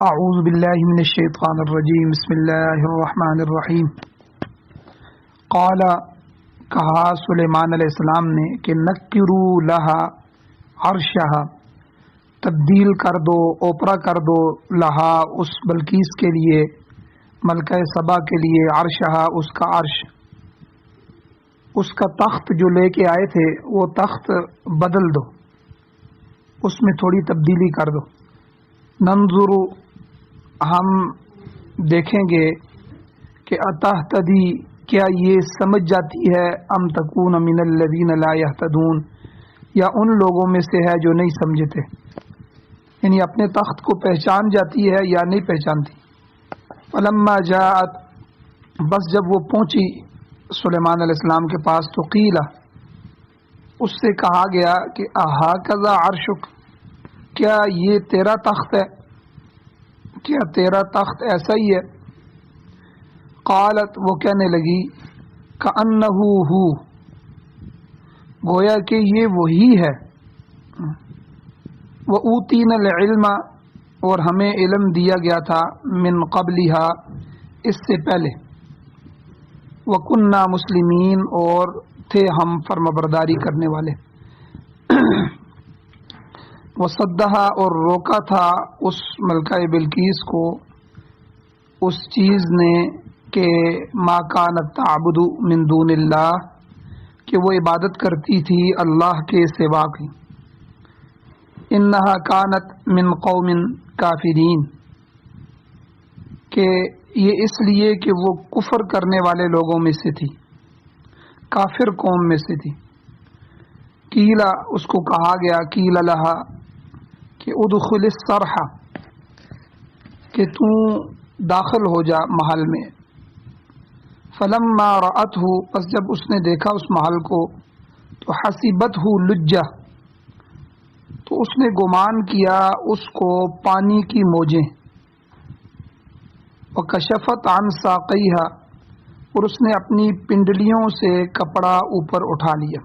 اعوذ باللہ من الشیطان الرجیم بسم اللہ الرحمن الرحیم قال کہا سلیمان علیہ السلام نے کہ نکرو لہا عرشہا تبدیل کر دو اوپرا کر دو لہا اس بلقیس کے لیے ملکہ سبا کے لیے عرشہا اس کا عرش اس کا تخت جو لے کے آئے تھے وہ تخت بدل دو اس میں تھوڑی تبدیلی کر دو ننظر ہم دیکھیں گے کہ اتہتدی کیا یہ سمجھ جاتی ہے ام تکون من الذین لا یہتدون یا ان لوگوں میں سے ہے جو نہیں سمجھتے، یعنی اپنے تخت کو پہچان جاتی ہے یا نہیں پہچانتی۔ فلما جاءت بس جب وہ پہنچی سلیمان علیہ السلام کے پاس تو قیل اس سے کہا گیا کہ اہٰذا عرشک کیا یہ تیرا تخت ہے، کیا تیرا تخت ایسا ہی ہے؟ قالت وہ کہنے لگی کأنہ ہو گویا کہ یہ وہی ہے، وَأُوتِينَا الْعِلْمَ اور ہمیں علم دیا گیا تھا من قبلہا اس سے پہلے، وَكُنَّا مُسْلِمِينَ اور تھے ہم فرمانبرداری کرنے والے، وصدہا اور روکا تھا اس ملکہ بلقیس کو اس چیز نے کہ ما کانت تعبد من دون اللہ کہ وہ عبادت کرتی تھی اللہ کے سوا کی، انہا کانت من قوم کافرین کہ یہ اس لیے کہ وہ کفر کرنے والے لوگوں میں سے تھی، کافر قوم میں سے تھی۔ قیلا اس کو کہا گیا قیل لہا کہ ادخل الصرح کہ تو داخل ہو جا محل میں، فلما رأتہ پس جب اس نے دیکھا اس محل کو تو حسبتہ لجہ تو اس نے گمان کیا اس کو پانی کی موجیں، وکشفت عن ساقیہا اور اس نے اپنی پنڈلیوں سے کپڑا اوپر اٹھا لیا۔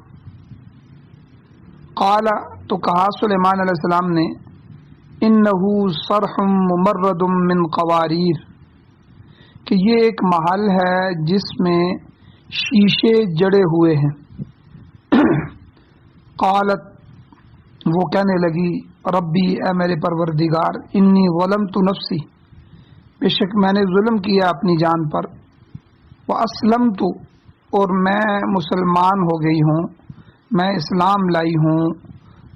قال تو کہا سلیمان علیہ السلام نے انہ صرح ممرد من قواریر کہ یہ ایک محل ہے جس میں شیشے جڑے ہوئے ہیں۔ قالت وہ کہنے لگی ربی اے میرے پروردگار انی ظلمت نفسی بے شک میں نے ظلم کیا اپنی جان پر، واسلمت اور میں مسلمان ہو گئی ہوں، میں اسلام لائی ہوں،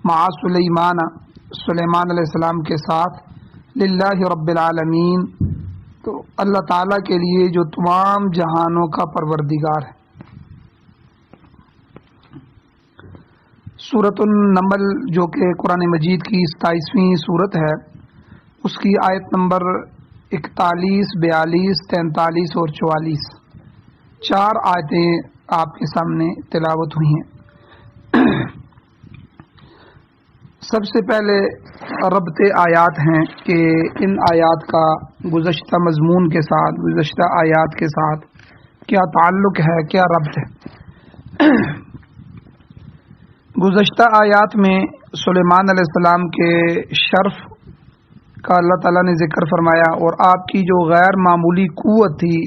مع سلیمان علیہ السلام کے ساتھ، للہ رب العالمین تو اللہ تعالیٰ کے لیے جو تمام جہانوں کا پروردگار ہے۔ سورۃ النمل جو کہ قرآن مجید کی 27ویں سورت ہے، اس کی آیت نمبر 41، 42، 43 اور 44 4 آیتیں آپ کے سامنے تلاوت ہوئی ہیں۔ سب سے پہلے ربط آیات ہیں کہ ان آیات کا گزشتہ مضمون کے ساتھ، گزشتہ آیات کے ساتھ کیا تعلق ہے، کیا ربط ہے۔ گزشتہ آیات میں سلیمان علیہ السلام کے شرف کا اللہ تعالیٰ نے ذکر فرمایا اور آپ کی جو غیر معمولی قوت تھی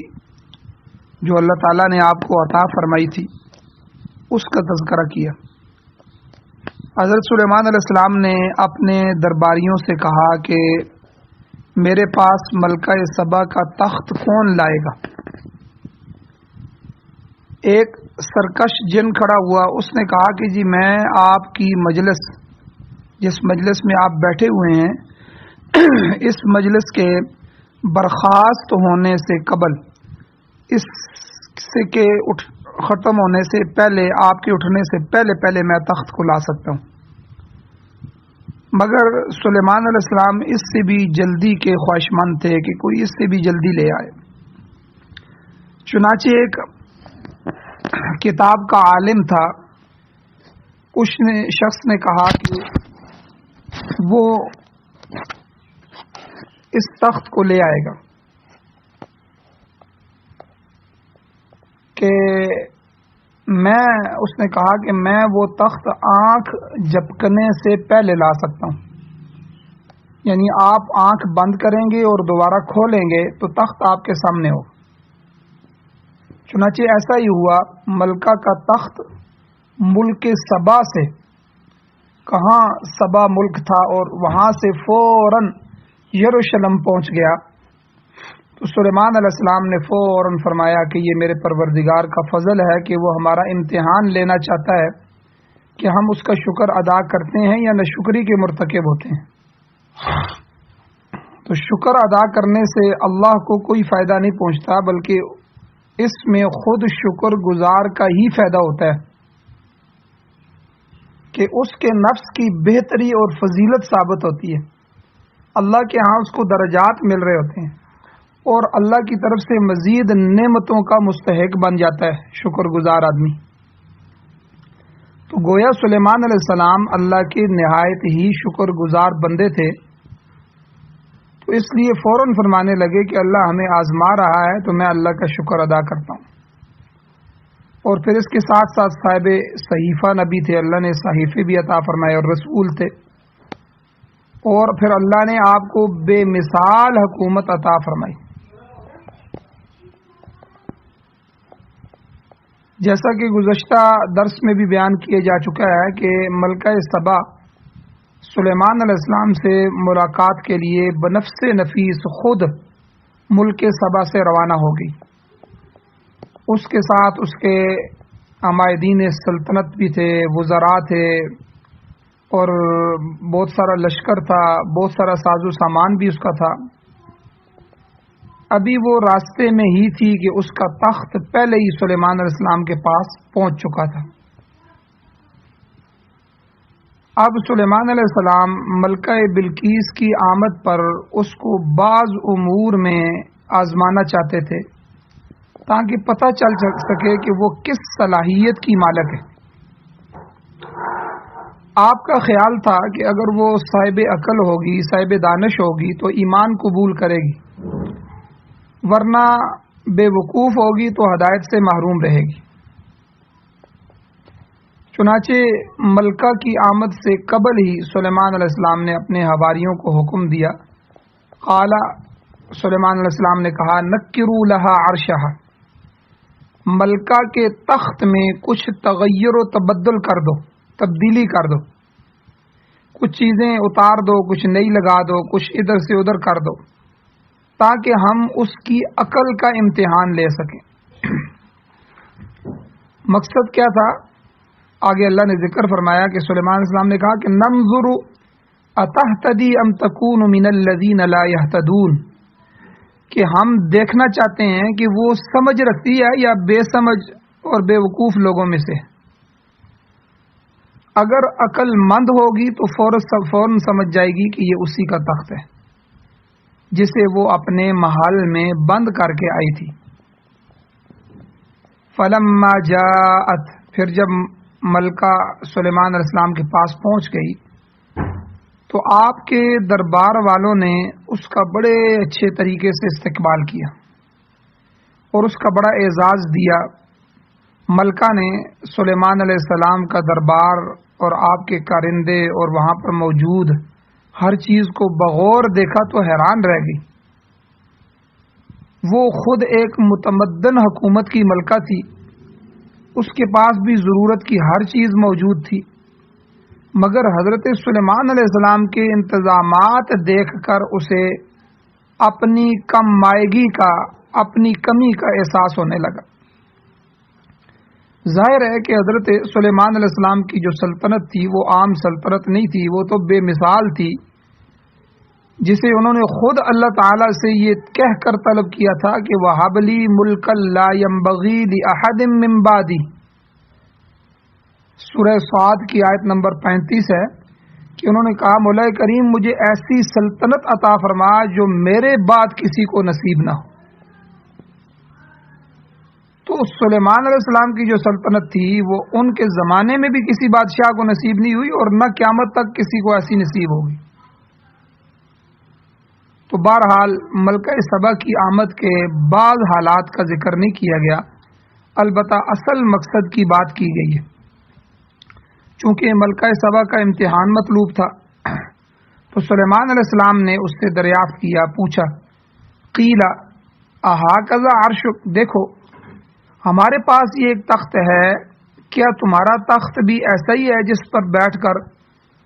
جو اللہ تعالیٰ نے آپ کو عطا فرمائی تھی اس کا تذکرہ کیا۔ حضرت سلیمان علیہ السلام نے اپنے درباریوں سے کہا کہ میرے پاس ملکہ سبا کا تخت کون لائے گا؟ ایک سرکش جن کھڑا ہوا، اس نے کہا کہ جی میں آپ کی مجلس، جس مجلس میں آپ بیٹھے ہوئے ہیں، اس مجلس کے برخاست ہونے سے قبل، اس سے کے ختم ہونے سے پہلے، آپ کے اٹھنے سے پہلے میں تخت کو لا سکتا ہوں۔ مگر سلیمان علیہ السلام اس سے بھی جلدی کے خواہش مند تھے کہ کوئی اس سے بھی جلدی لے آئے۔ چنانچہ ایک کتاب کا عالم تھا، اس شخص نے کہا کہ وہ اس تخت کو لے آئے گا، کہ اس نے کہا کہ میں وہ تخت آنکھ جھپکنے سے پہلے لا سکتا ہوں۔ یعنی آپ آنکھ بند کریں گے اور دوبارہ کھولیں گے تو تخت آپ کے سامنے ہو. چنانچہ ایسا ہی ہوا. ملکہ کا تخت ملک سبا سے، کہاں سبا ملک تھا، اور وہاں سے فوراً یروشلم پہنچ گیا. تو سلیمان علیہ السلام نے فوراً فرمایا کہ یہ میرے پروردگار کا فضل ہے کہ وہ ہمارا امتحان لینا چاہتا ہے کہ ہم اس کا شکر ادا کرتے ہیں یا ناشکری کے مرتکب ہوتے ہیں. تو شکر ادا کرنے سے اللہ کو کوئی فائدہ نہیں پہنچتا، بلکہ اس میں خود شکر گزار کا ہی فائدہ ہوتا ہے کہ اس کے نفس کی بہتری اور فضیلت ثابت ہوتی ہے. اللہ کے ہاں اس کو درجات مل رہے ہوتے ہیں اور اللہ کی طرف سے مزید نعمتوں کا مستحق بن جاتا ہے شکر گزار آدمی. تو گویا سلیمان علیہ السلام اللہ کے نہایت ہی شکر گزار بندے تھے. تو اس لیے فوراً فرمانے لگے کہ اللہ ہمیں آزما رہا ہے تو میں اللہ کا شکر ادا کرتا ہوں. اور پھر اس کے ساتھ ساتھ صاحب صحیفہ نبی تھے، اللہ نے صحیفے بھی عطا فرمائے اور رسول تھے. اور پھر اللہ نے آپ کو بے مثال حکومت عطا فرمائی. جیسا کہ گزشتہ درس میں بھی بیان کیا جا چکا ہے کہ ملکہ سبا سلیمان علیہ السلام سے ملاقات کے لیے بنفس نفیس خود ملک سبا سے روانہ ہو گئی. اس کے ساتھ اس کے عمائدین سلطنت بھی تھے، وزراء تھے، اور بہت سارا لشکر تھا، بہت سارا ساز و سامان بھی اس کا تھا. ابھی وہ راستے میں ہی تھی کہ اس کا تخت پہلے ہی سلیمان علیہ السلام کے پاس پہنچ چکا تھا. اب سلیمان علیہ السلام ملکہ بلقیس کی آمد پر اس کو بعض امور میں آزمانا چاہتے تھے تاکہ پتہ چل سکے کہ وہ کس صلاحیت کی مالک ہے. آپ کا خیال تھا کہ اگر وہ صاحب عقل ہوگی، صاحب دانش ہوگی تو ایمان قبول کرے گی، ورنہ بے وقوف ہوگی تو ہدایت سے محروم رہے گی. چنانچہ ملکہ کی آمد سے قبل ہی سلیمان علیہ السلام نے اپنے حواریوں کو حکم دیا. قال، سلیمان علیہ السلام نے کہا، نکروا لہا عرشہا، ملکہ کے تخت میں کچھ تغیر و تبدل کر دو، تبدیلی کر دو، کچھ چیزیں اتار دو، کچھ نئی لگا دو، کچھ ادھر سے ادھر کر دو، تاکہ ہم اس کی عقل کا امتحان لے سکیں. مقصد کیا تھا؟ آگے اللہ نے ذکر فرمایا کہ سلیمان علیہ السلام نے کہا کہ ننظر اتہتدی ام تکون من الذین لا یہتدون، کہ ہم دیکھنا چاہتے ہیں کہ وہ سمجھ رکھتی ہے یا بے سمجھ اور بے وقوف لوگوں میں سے. اگر عقل مند ہوگی تو فوراً سمجھ جائے گی کہ یہ اسی کا تخت ہے جسے وہ اپنے محل میں بند کر کے آئی تھی. فلما جاءت، پھر جب ملکہ سلیمان علیہ السلام کے پاس پہنچ گئی تو آپ کے دربار والوں نے اس کا بڑے اچھے طریقے سے استقبال کیا اور اس کا بڑا اعزاز دیا. ملکہ نے سلیمان علیہ السلام کا دربار اور آپ کے کارندے اور وہاں پر موجود ہر چیز کو بغور دیکھا تو حیران رہ گئی. وہ خود ایک متمدن حکومت کی ملکہ تھی، اس کے پاس بھی ضرورت کی ہر چیز موجود تھی، مگر حضرت سلیمان علیہ السلام کے انتظامات دیکھ کر اسے اپنی کم مائگی کا، اپنی کمی کا احساس ہونے لگا. ظاہر ہے کہ حضرت سلیمان علیہ السلام کی جو سلطنت تھی وہ عام سلطنت نہیں تھی، وہ تو بے مثال تھی، جسے انہوں نے خود اللہ تعالی سے یہ کہہ کر طلب کیا تھا کہ وَهَبْ لِي مُلْكًا لَا يَنبَغِي لِأَحَدٍ مِّن بَعْدِي. سورہ صاد کی آیت نمبر 35 ہے کہ انہوں نے کہا، مولا کریم مجھے ایسی سلطنت عطا فرما جو میرے بعد کسی کو نصیب نہ ہو. تو سلیمان علیہ السلام کی جو سلطنت تھی وہ ان کے زمانے میں بھی کسی بادشاہ کو نصیب نہیں ہوئی اور نہ قیامت تک کسی کو ایسی نصیب ہوگی. تو بہرحال ملکہ سبا کی آمد کے بعض حالات کا ذکر نہیں کیا گیا، البتہ اصل مقصد کی بات کی گئی ہے. چونکہ ملکہ سبا کا امتحان مطلوب تھا تو سلیمان علیہ السلام نے اس سے دریافت کیا، پوچھا، قیلا اہاکذا عرشک، دیکھو ہمارے پاس یہ ایک تخت ہے، کیا تمہارا تخت بھی ایسا ہی ہے جس پر بیٹھ کر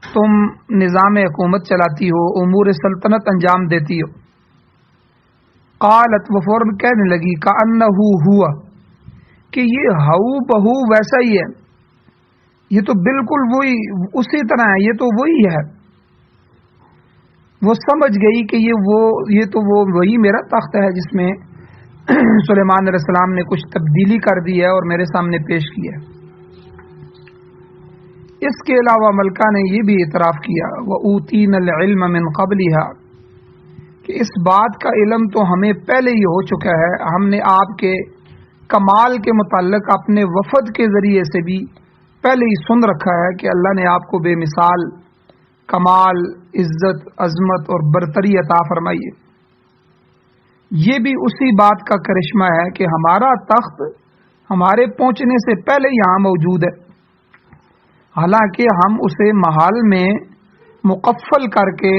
تم نظام حکومت چلاتی ہو، امور سلطنت انجام دیتی ہو؟ قالت، وہ فوراً کہنے لگی، کأنہ ہوا، کہ یہ ہو بہو ویسا ہی ہے، یہ تو بالکل وہی اسی طرح ہے، یہ تو وہی ہے۔ وہ سمجھ گئی کہ یہ تو وہی میرا تخت ہے جس میں سلیمان علیہ السلام نے کچھ تبدیلی کر دی ہے اور میرے سامنے پیش کی ہے۔ اس کے علاوہ ملکہ نے یہ بھی اعتراف کیا، وَأُوتِينَا الْعِلْمَ مِنْ قَبْلِهَا، کہ اس بات کا علم تو ہمیں پہلے ہی ہو چکا ہے، ہم نے آپ کے کمال کے متعلق اپنے وفد کے ذریعے سے بھی پہلے ہی سن رکھا ہے کہ اللہ نے آپ کو بے مثال کمال، عزت، عظمت اور برتری عطا فرمائی ہے۔ یہ بھی اسی بات کا کرشمہ ہے کہ ہمارا تخت ہمارے پہنچنے سے پہلے یہاں موجود ہے، حالانکہ ہم اسے محل میں مقفل کر کے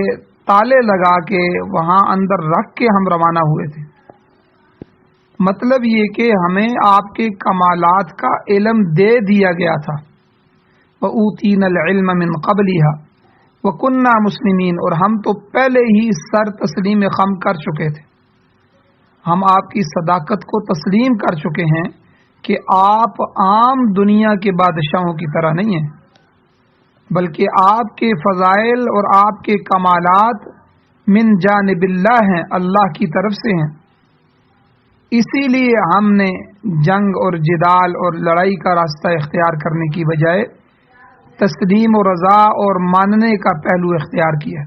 تالے لگا کے وہاں اندر رکھ کے ہم روانہ ہوئے تھے۔ مطلب یہ کہ ہمیں آپ کے کمالات کا علم دے دیا گیا تھا۔ وَأُوتِينَا الْعِلْمَ مِنْ قَبْلِهَا وَكُنَّا مُسْلِمِينَ، اور ہم تو پہلے ہی سر تسلیم خم کر چکے تھے، ہم آپ کی صداقت کو تسلیم کر چکے ہیں کہ آپ عام دنیا کے بادشاہوں کی طرح نہیں ہیں، بلکہ آپ کے فضائل اور آپ کے کمالات من جانب اللہ ہیں، اللہ کی طرف سے ہیں۔ اسی لیے ہم نے جنگ اور جدال اور لڑائی کا راستہ اختیار کرنے کی بجائے تسلیم و رضا اور ماننے کا پہلو اختیار کیا۔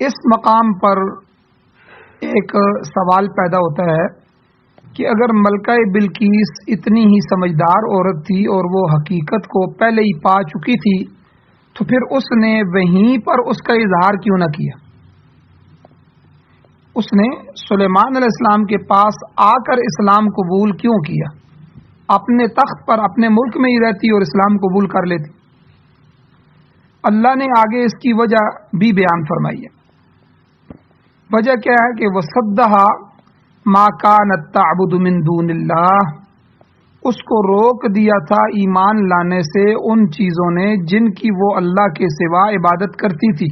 اس مقام پر ایک سوال پیدا ہوتا ہے کہ اگر ملکہ بلقیس اتنی ہی سمجھدار عورت تھی اور وہ حقیقت کو پہلے ہی پا چکی تھی تو پھر اس نے وہیں پر اس کا اظہار کیوں نہ کیا؟ اس نے سلیمان علیہ السلام کے پاس آ کر اسلام قبول کیوں کیا؟ اپنے تخت پر اپنے ملک میں ہی رہتی اور اسلام قبول کر لیتی۔ اللہ نے آگے اس کی وجہ بھی بیان فرمائی ہے۔ وجہ کیا ہے کہ وَصَدَّهَا مَا كَانَتْ تَعْبُدُ مِن دُونِ اللَّهِ، اس کو روک دیا تھا ایمان لانے سے ان چیزوں نے جن کی وہ اللہ کے سوا عبادت کرتی تھی۔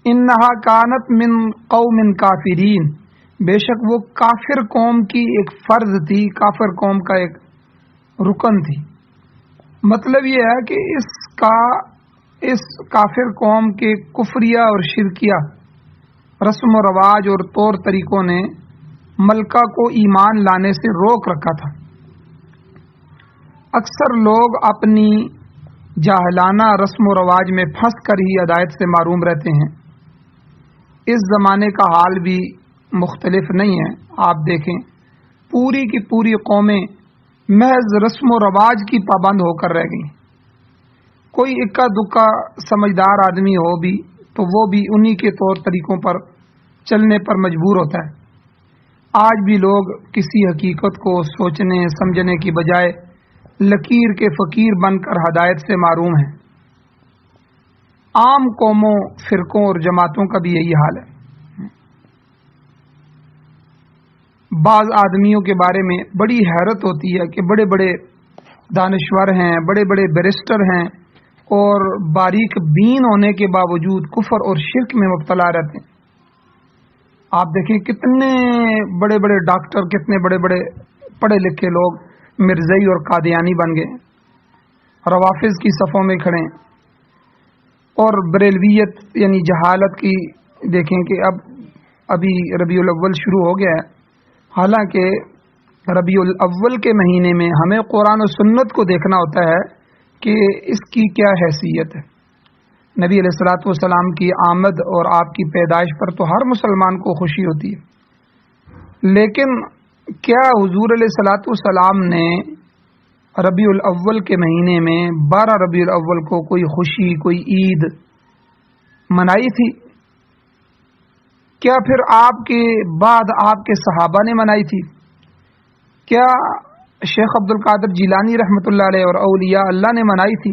اِنَّهَا كَانَتْ مِن قَوْمٍ كَافِرِينَ، بے شک وہ کافر قوم کی ایک فرض تھی، کافر قوم کا ایک رکن تھی۔ مطلب یہ ہے کہ اس کافر قوم کے کفریہ اور شرکیہ رسم و رواج اور طور طریقوں نے ملکہ کو ایمان لانے سے روک رکھا تھا۔ اکثر لوگ اپنی جاہلانہ رسم و رواج میں پھنس کر ہی ہدایت سے محروم رہتے ہیں۔ اس زمانے کا حال بھی مختلف نہیں ہے۔ آپ دیکھیں پوری کی پوری قومیں محض رسم و رواج کی پابند ہو کر رہ گئیں۔ کوئی اکا دکا سمجھدار آدمی ہو بھی تو وہ بھی انہی کے طور طریقوں پر چلنے پر مجبور ہوتا ہے۔ آج بھی لوگ کسی حقیقت کو سوچنے سمجھنے کی بجائے لکیر کے فقیر بن کر ہدایت سے محروم ہیں۔ عام قوموں، فرقوں اور جماعتوں کا بھی یہی حال ہے۔ بعض آدمیوں کے بارے میں بڑی حیرت ہوتی ہے کہ بڑے بڑے دانشور ہیں، بڑے بڑے بیرسٹر ہیں اور باریک بین ہونے کے باوجود کفر اور شرک میں مبتلا رہتے ہیں۔ آپ دیکھیں کتنے بڑے بڑے ڈاکٹر، کتنے بڑے بڑے پڑھے لکھے لوگ مرزائی اور قادیانی بن گئے، روافظ کی صفوں میں کھڑے ہیں، اور بریلویت یعنی جہالت کی دیکھیں کہ ابھی ربیع الاول شروع ہو گیا ہے، حالانکہ ربیع الاول کے مہینے میں ہمیں قرآن و سنت کو دیکھنا ہوتا ہے کہ اس کی کیا حیثیت ہے۔ نبی علیہ الصلوۃ والسلام کی آمد اور آپ کی پیدائش پر تو ہر مسلمان کو خوشی ہوتی ہے، لیکن کیا حضور علیہ الصلوۃ والسلام نے ربیع الاول کے مہینے میں 12 ربیع الاول کو کوئی خوشی، کوئی عید منائی تھی؟ کیا پھر آپ کے بعد آپ کے صحابہ نے منائی تھی؟ کیا شیخ عبد القادر جیلانی رحمۃ اللہ علیہ اور اولیاء اللہ نے منائی تھی؟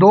2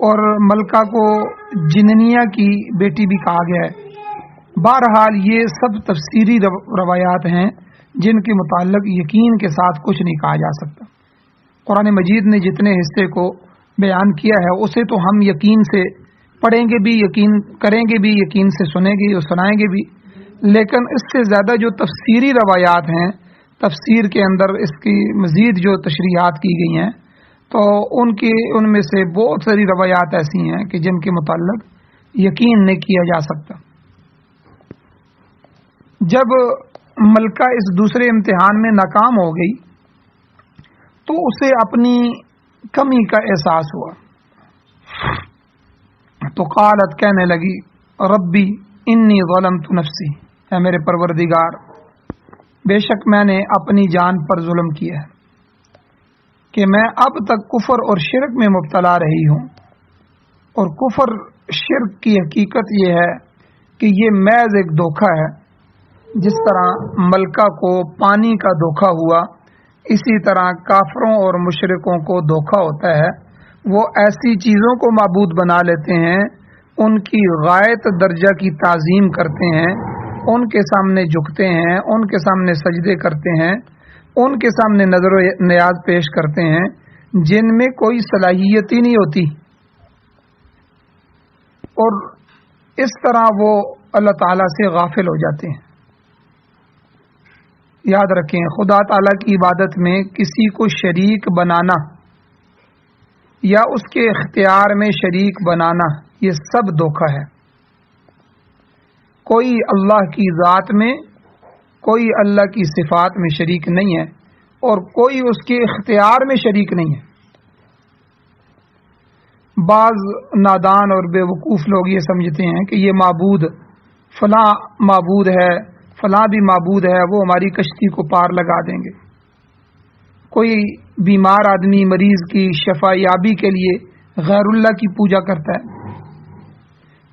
اور ملکہ کو جننیہ کی بیٹی بھی کہا گیا ہے۔ بہرحال یہ سب تفسیری روایات ہیں جن کے متعلق یقین کے ساتھ کچھ نہیں کہا جا سکتا۔ قرآن مجید نے جتنے حصے کو بیان کیا ہے اسے تو ہم یقین سے پڑھیں گے بھی، یقین کریں گے بھی، یقین سے سنیں گے اور سنائیں گے بھی، لیکن اس سے زیادہ جو تفسیری روایات ہیں، تفسیر کے اندر اس کی مزید جو تشریحات کی گئی ہیں، تو ان میں سے بہت ساری روایات ایسی ہیں کہ جن کے متعلق یقین نہیں کیا جا سکتا۔ جب ملکہ اس دوسرے امتحان میں ناکام ہو گئی تو اسے اپنی کمی کا احساس ہوا، تو قالت، کہنے لگی، ربی انی ظلمت نفسی، اے میرے پروردگار بے شک میں نے اپنی جان پر ظلم کیا ہے کہ میں اب تک کفر اور شرک میں مبتلا رہی ہوں، اور کفر شرک کی حقیقت یہ ہے کہ یہ محض ایک دھوکہ ہے۔ جس طرح ملکہ کو پانی کا دھوکہ ہوا، اسی طرح کافروں اور مشرکوں کو دھوکہ ہوتا ہے۔ وہ ایسی چیزوں کو معبود بنا لیتے ہیں، ان کی غایت درجہ کی تعظیم کرتے ہیں، ان کے سامنے جھکتے ہیں، ان کے سامنے سجدے کرتے ہیں، ان کے سامنے نظر و نیاز پیش کرتے ہیں جن میں کوئی صلاحیت ہی نہیں ہوتی، اور اس طرح وہ اللہ تعالیٰ سے غافل ہو جاتے ہیں۔ یاد رکھیں، خدا تعالیٰ کی عبادت میں کسی کو شریک بنانا یا اس کے اختیار میں شریک بنانا یہ سب دھوکہ ہے۔ کوئی اللہ کی ذات میں، کوئی اللہ کی صفات میں شریک نہیں ہے، اور کوئی اس کے اختیار میں شریک نہیں ہے۔ بعض نادان اور بے وقوف لوگ یہ سمجھتے ہیں کہ یہ معبود فلاں معبود ہے، فلاں بھی معبود ہے، وہ ہماری کشتی کو پار لگا دیں گے۔ کوئی بیمار آدمی مریض کی شفا یابی کے لیے غیر اللہ کی پوجا کرتا ہے،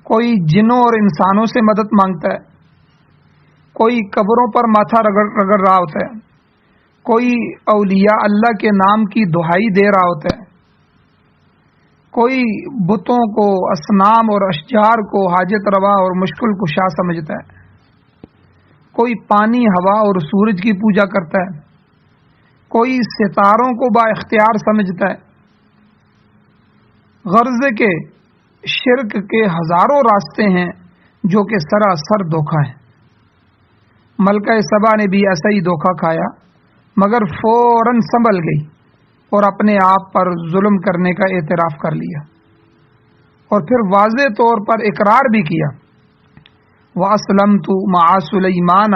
کوئی جنوں اور انسانوں سے مدد مانگتا ہے، کوئی قبروں پر ماتھا رگڑ رہا ہوتا ہے، کوئی اولیاء اللہ کے نام کی دہائی دے رہا ہوتا ہے، کوئی بتوں کو، اصنام اور اشجار کو حاجت روا اور مشکل کشا سمجھتا ہے، کوئی پانی، ہوا اور سورج کی پوجا کرتا ہے، کوئی ستاروں کو با اختیار سمجھتا ہے۔ غرض کے شرک کے ہزاروں راستے ہیں جو کہ سراسر دھوکہ ہیں۔ ملکہ سبا نے بھی ایسا ہی دھوکہ کھایا، مگر فوراً سنبھل گئی اور اپنے آپ پر ظلم کرنے کا اعتراف کر لیا، اور پھر واضح طور پر اقرار بھی کیا، وَأَسْلَمْتُ مَعَ سُلَيْمَانَ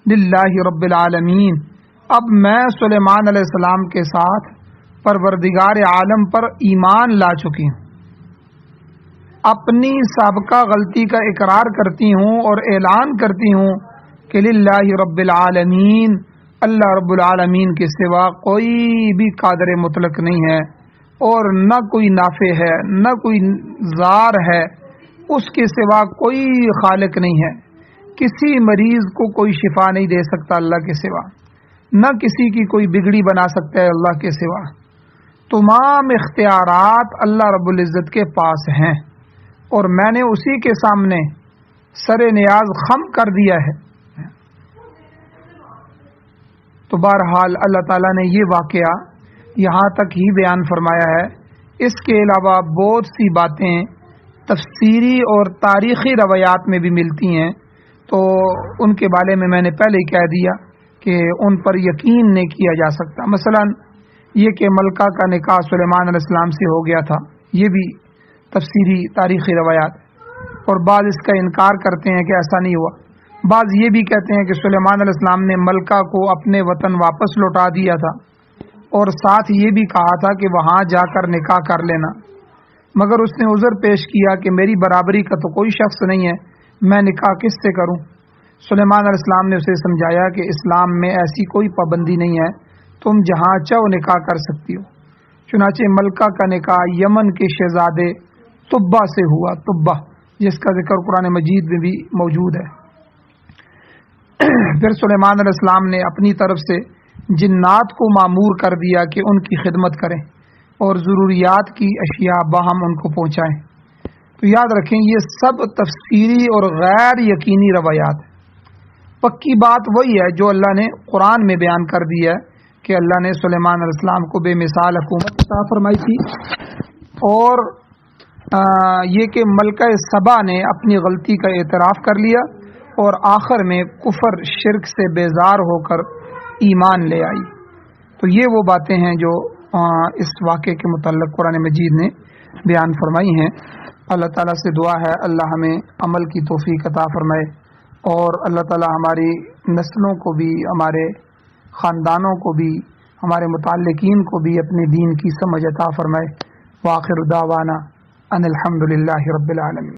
لِلَّهِ رَبِّ الْعَالَمِينَ، اب میں سلیمان علیہ السلام کے ساتھ پروردگار عالم پر ایمان لا چکی ہوں، اپنی سابقہ غلطی کا اقرار کرتی ہوں اور اعلان کرتی ہوں کہ للہ رب العالمین، اللہ رب العالمین کے سوا کوئی بھی قادر مطلق نہیں ہے، اور نہ کوئی نافع ہے، نہ کوئی زار ہے، اس کے سوا کوئی خالق نہیں ہے۔ کسی مریض کو کوئی شفا نہیں دے سکتا اللہ کے سوا، نہ کسی کی کوئی بگڑی بنا سکتا ہے اللہ کے سوا۔ تمام اختیارات اللہ رب العزت کے پاس ہیں، اور میں نے اسی کے سامنے سر نیاز خم کر دیا ہے۔ تو بہرحال اللہ تعالیٰ نے یہ واقعہ یہاں تک ہی بیان فرمایا ہے۔ اس کے علاوہ بہت سی باتیں تفسیری اور تاریخی روایات میں بھی ملتی ہیں، تو ان کے بارے میں نے پہلے ہی کہہ دیا کہ ان پر یقین نہیں کیا جا سکتا۔ مثلا یہ کہ ملکہ کا نکاح سلیمان علیہ السلام سے ہو گیا تھا، یہ بھی تفسیری تاریخی روایات، اور بعض اس کا انکار کرتے ہیں کہ ایسا نہیں ہوا۔ بعض یہ بھی کہتے ہیں کہ سلیمان علیہ السلام نے ملکہ کو اپنے وطن واپس لوٹا دیا تھا، اور ساتھ یہ بھی کہا تھا کہ وہاں جا کر نکاح کر لینا، مگر اس نے عذر پیش کیا کہ میری برابری کا تو کوئی شخص نہیں ہے، میں نکاح کس سے کروں؟ سلیمان علیہ السلام نے اسے سمجھایا کہ اسلام میں ایسی کوئی پابندی نہیں ہے، تم جہاں چاہو نکاح کر سکتی ہو۔ چنانچہ ملکہ کا نکاح یمن کے شہزادے طبہ سے ہوا، طبہ جس کا ذکر قرآن مجید میں بھی موجود ہے۔ پھر سلیمان علیہ السلام نے اپنی طرف سے جنات کو مامور کر دیا کہ ان کی خدمت کریں، اور ضروریات کی اشیاء باہم ان کو پہنچائیں۔ تو یاد رکھیں یہ سب تفسیری اور غیر یقینی روایات ہیں۔ پکی بات وہی ہے جو اللہ نے قرآن میں بیان کر دی ہے کہ اللہ نے سلیمان علیہ السلام کو بے مثال حکومت عطا فرمائی تھی، اور یہ کہ ملکہ سبا نے اپنی غلطی کا اعتراف کر لیا اور آخر میں کفر شرک سے بیزار ہو کر ایمان لے آئی۔ تو یہ وہ باتیں ہیں جو اس واقعے کے متعلق قرآن مجید نے بیان فرمائی ہیں۔ اللہ تعالیٰ سے دعا ہے اللہ ہمیں عمل کی توفیق عطا فرمائے، اور اللہ تعالیٰ ہماری نسلوں کو بھی، ہمارے خاندانوں کو بھی، ہمارے متعلقین کو بھی اپنے دین کی سمجھ عطا فرمائے۔ وآخر دعوانا ان الحمد للہ رب العالمین۔